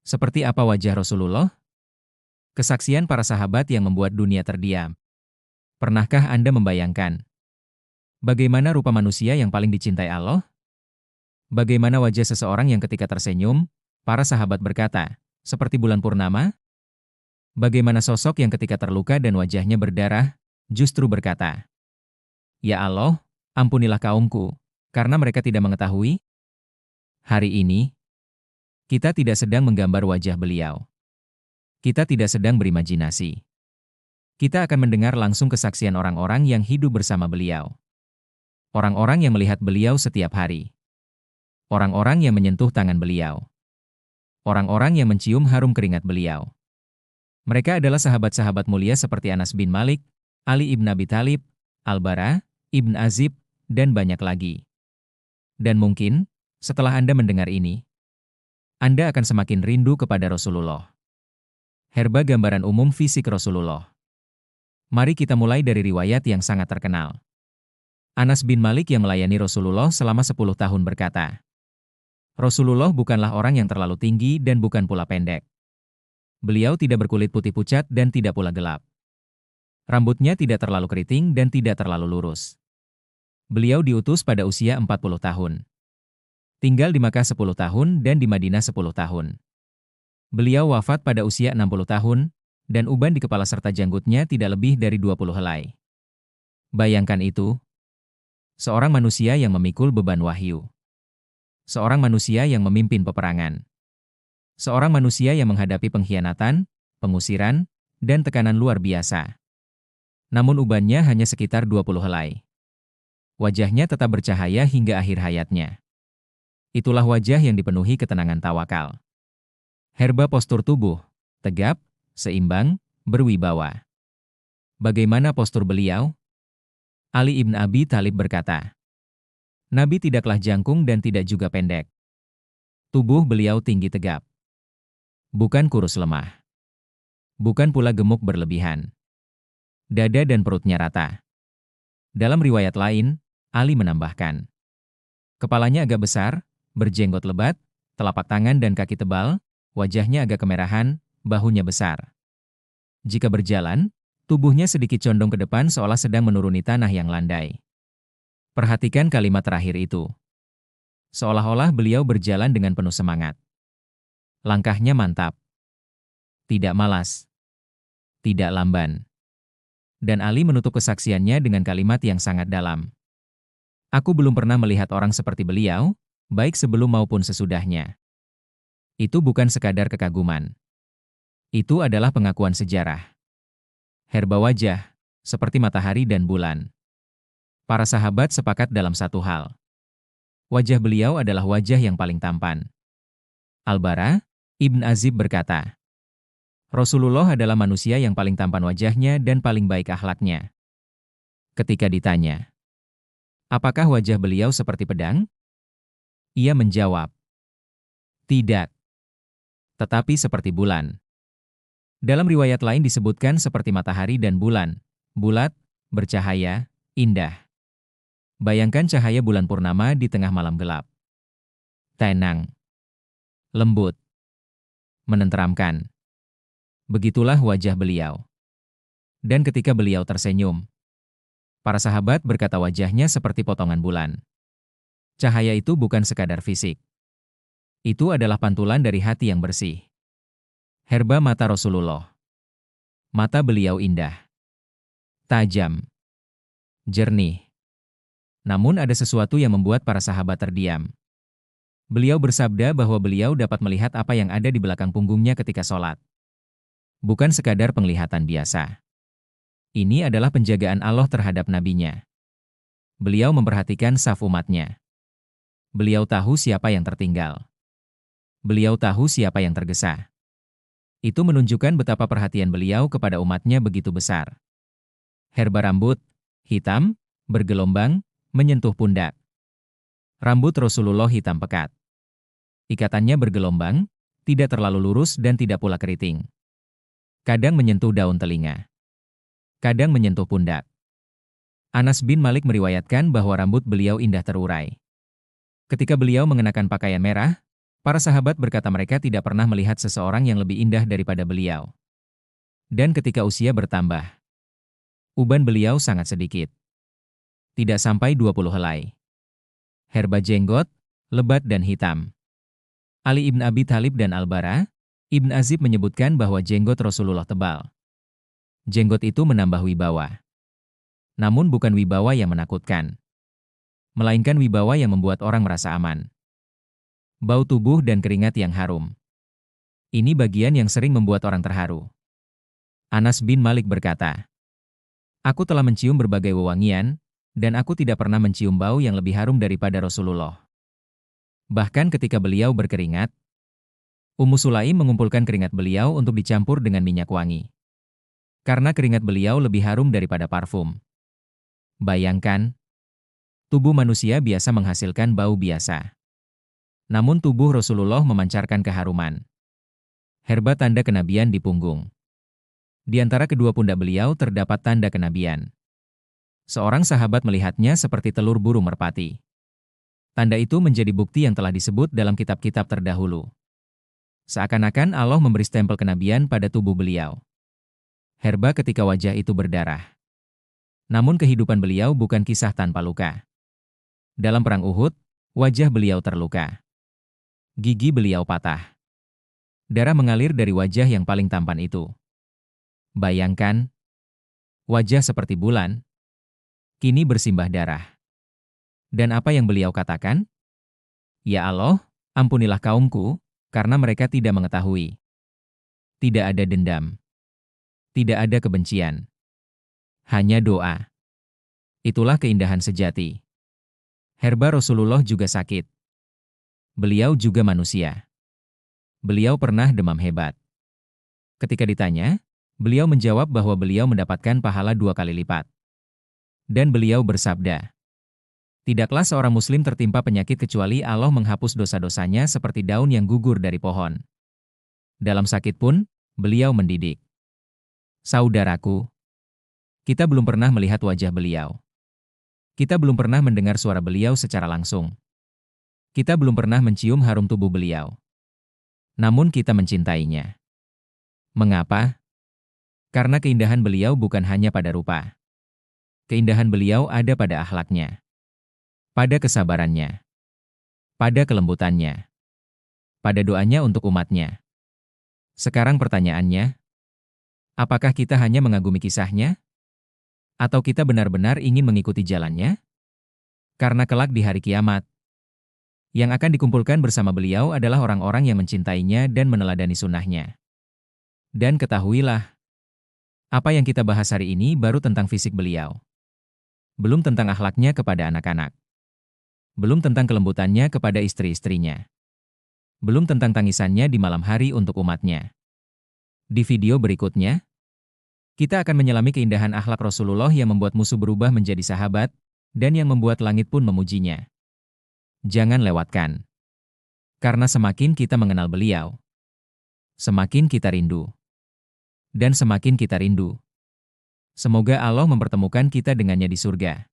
Seperti apa wajah Rasulullah? Kesaksian para sahabat yang membuat dunia terdiam. Pernahkah Anda membayangkan bagaimana rupa manusia yang paling dicintai Allah? Bagaimana wajah seseorang yang ketika tersenyum, para sahabat berkata, seperti bulan purnama? Bagaimana sosok yang ketika terluka dan wajahnya berdarah, justru berkata, "Ya Allah, ampunilah kaumku, karena mereka tidak mengetahui." Hari ini, kita tidak sedang menggambar wajah beliau. Kita tidak sedang berimajinasi. Kita akan mendengar langsung kesaksian orang-orang yang hidup bersama beliau. Orang-orang yang melihat beliau setiap hari. Orang-orang yang menyentuh tangan beliau. Orang-orang yang mencium harum keringat beliau. Mereka adalah sahabat-sahabat mulia seperti Anas bin Malik, Ali ibn Abi Thalib, Al-Bara, Ibn Azib, dan banyak lagi. Dan mungkin, setelah Anda mendengar ini, Anda akan semakin rindu kepada Rasulullah. Herba gambaran umum fisik Rasulullah. Mari kita mulai dari riwayat yang sangat terkenal. Anas bin Malik yang melayani Rasulullah selama 10 tahun berkata, Rasulullah bukanlah orang yang terlalu tinggi dan bukan pula pendek. Beliau tidak berkulit putih pucat dan tidak pula gelap. Rambutnya tidak terlalu keriting dan tidak terlalu lurus. Beliau diutus pada usia 40 tahun. Tinggal di Makkah 10 tahun dan di Madinah 10 tahun. Beliau wafat pada usia 60 tahun, dan uban di kepala serta janggutnya tidak lebih dari 20 helai. Bayangkan itu. Seorang manusia yang memikul beban wahyu. Seorang manusia yang memimpin peperangan. Seorang manusia yang menghadapi pengkhianatan, pengusiran, dan tekanan luar biasa. Namun ubannya hanya sekitar 20 helai. Wajahnya tetap bercahaya hingga akhir hayatnya. Itulah wajah yang dipenuhi ketenangan tawakal. Herba postur tubuh, tegap, seimbang, berwibawa. Bagaimana postur beliau? Ali ibn Abi Thalib berkata, Nabi tidaklah jangkung dan tidak juga pendek. Tubuh beliau tinggi tegap. Bukan kurus lemah. Bukan pula gemuk berlebihan. Dada dan perutnya rata. Dalam riwayat lain, Ali menambahkan, kepalanya agak besar, berjenggot lebat, telapak tangan dan kaki tebal, wajahnya agak kemerahan, bahunya besar. Jika berjalan, tubuhnya sedikit condong ke depan seolah sedang menuruni tanah yang landai. Perhatikan kalimat terakhir itu. Seolah-olah beliau berjalan dengan penuh semangat. Langkahnya mantap. Tidak malas. Tidak lamban. Dan Ali menutup kesaksiannya dengan kalimat yang sangat dalam. Aku belum pernah melihat orang seperti beliau, baik sebelum maupun sesudahnya. Itu bukan sekadar kekaguman. Itu adalah pengakuan sejarah. Herba wajah, seperti matahari dan bulan. Para sahabat sepakat dalam satu hal. Wajah beliau adalah wajah yang paling tampan. Al-Bara, Ibn Azib berkata, Rasulullah adalah manusia yang paling tampan wajahnya dan paling baik akhlaknya. Ketika ditanya, apakah wajah beliau seperti pedang? Ia menjawab, tidak. Tetapi seperti bulan. Dalam riwayat lain disebutkan seperti matahari dan bulan, bulat, bercahaya, indah. Bayangkan cahaya bulan purnama di tengah malam gelap. Tenang. Lembut. Menenteramkan. Begitulah wajah beliau. Dan ketika beliau tersenyum, para sahabat berkata wajahnya seperti potongan bulan. Cahaya itu bukan sekadar fisik. Itu adalah pantulan dari hati yang bersih. Herba mata Rasulullah. Mata beliau indah. Tajam. Jernih. Namun ada sesuatu yang membuat para sahabat terdiam. Beliau bersabda bahwa beliau dapat melihat apa yang ada di belakang punggungnya ketika sholat. Bukan sekadar penglihatan biasa. Ini adalah penjagaan Allah terhadap nabinya. Beliau memperhatikan saf umatnya. Beliau tahu siapa yang tertinggal. Beliau tahu siapa yang tergesa. Itu menunjukkan betapa perhatian beliau kepada umatnya begitu besar. Herba rambut, hitam, bergelombang, menyentuh pundak. Rambut Rasulullah hitam pekat. Ikatannya bergelombang, tidak terlalu lurus dan tidak pula keriting. Kadang menyentuh daun telinga. Kadang menyentuh pundak. Anas bin Malik meriwayatkan bahwa rambut beliau indah terurai. Ketika beliau mengenakan pakaian merah, Para sahabat berkata mereka tidak pernah melihat seseorang yang lebih indah daripada beliau. Dan ketika usia bertambah, uban beliau sangat sedikit. Tidak sampai 20 helai. Herba jenggot, lebat dan hitam. Ali ibn Abi Thalib dan Al-Bara, Ibn Azib menyebutkan bahwa jenggot Rasulullah tebal. Jenggot itu menambah wibawa. Namun bukan wibawa yang menakutkan, melainkan wibawa yang membuat orang merasa aman. Bau tubuh dan keringat yang harum. Ini bagian yang sering membuat orang terharu. Anas bin Malik berkata, "Aku telah mencium berbagai wewangian, dan aku tidak pernah mencium bau yang lebih harum daripada Rasulullah." Bahkan ketika beliau berkeringat, Ummu Sulaim mengumpulkan keringat beliau untuk dicampur dengan minyak wangi. Karena keringat beliau lebih harum daripada parfum. Bayangkan, tubuh manusia biasa menghasilkan bau biasa. Namun tubuh Rasulullah memancarkan keharuman. Herba tanda kenabian di punggung. Di antara kedua pundak beliau terdapat tanda kenabian. Seorang sahabat melihatnya seperti telur burung merpati. Tanda itu menjadi bukti yang telah disebut dalam kitab-kitab terdahulu. Seakan-akan Allah memberi stempel kenabian pada tubuh beliau. Herba ketika wajah itu berdarah. Namun kehidupan beliau bukan kisah tanpa luka. Dalam perang Uhud, wajah beliau terluka. Gigi beliau patah. Darah mengalir dari wajah yang paling tampan itu. Bayangkan, wajah seperti bulan, kini bersimbah darah. Dan apa yang beliau katakan? "Ya Allah, ampunilah kaumku, karena mereka tidak mengetahui." Tidak ada dendam. Tidak ada kebencian. Hanya doa. Itulah keindahan sejati. Herba Rasulullah juga sakit. Beliau juga manusia. Beliau pernah demam hebat. Ketika ditanya, beliau menjawab bahwa beliau mendapatkan pahala 2 kali lipat. Dan beliau bersabda, "Tidaklah seorang muslim tertimpa penyakit kecuali Allah menghapus dosa-dosanya seperti daun yang gugur dari pohon." Dalam sakit pun, beliau mendidik. Saudaraku, kita belum pernah melihat wajah beliau. Kita belum pernah mendengar suara beliau secara langsung. Kita belum pernah mencium harum tubuh beliau. Namun kita mencintainya. Mengapa? Karena keindahan beliau bukan hanya pada rupa. Keindahan beliau ada pada akhlaknya. Pada kesabarannya, pada kelembutannya, pada doanya untuk umatnya. Sekarang pertanyaannya, apakah kita hanya mengagumi kisahnya? Atau kita benar-benar ingin mengikuti jalannya? Karena kelak di hari kiamat, yang akan dikumpulkan bersama beliau adalah orang-orang yang mencintainya dan meneladani sunnahnya. Dan ketahuilah, apa yang kita bahas hari ini baru tentang fisik beliau. Belum tentang akhlaknya kepada anak-anak. Belum tentang kelembutannya kepada istri-istrinya. Belum tentang tangisannya di malam hari untuk umatnya. Di video berikutnya, kita akan menyelami keindahan akhlak Rasulullah yang membuat musuh berubah menjadi sahabat, dan yang membuat langit pun memujinya. Jangan lewatkan. Karena semakin kita mengenal beliau, semakin kita rindu. Dan semakin kita rindu, semoga Allah mempertemukan kita dengannya di surga.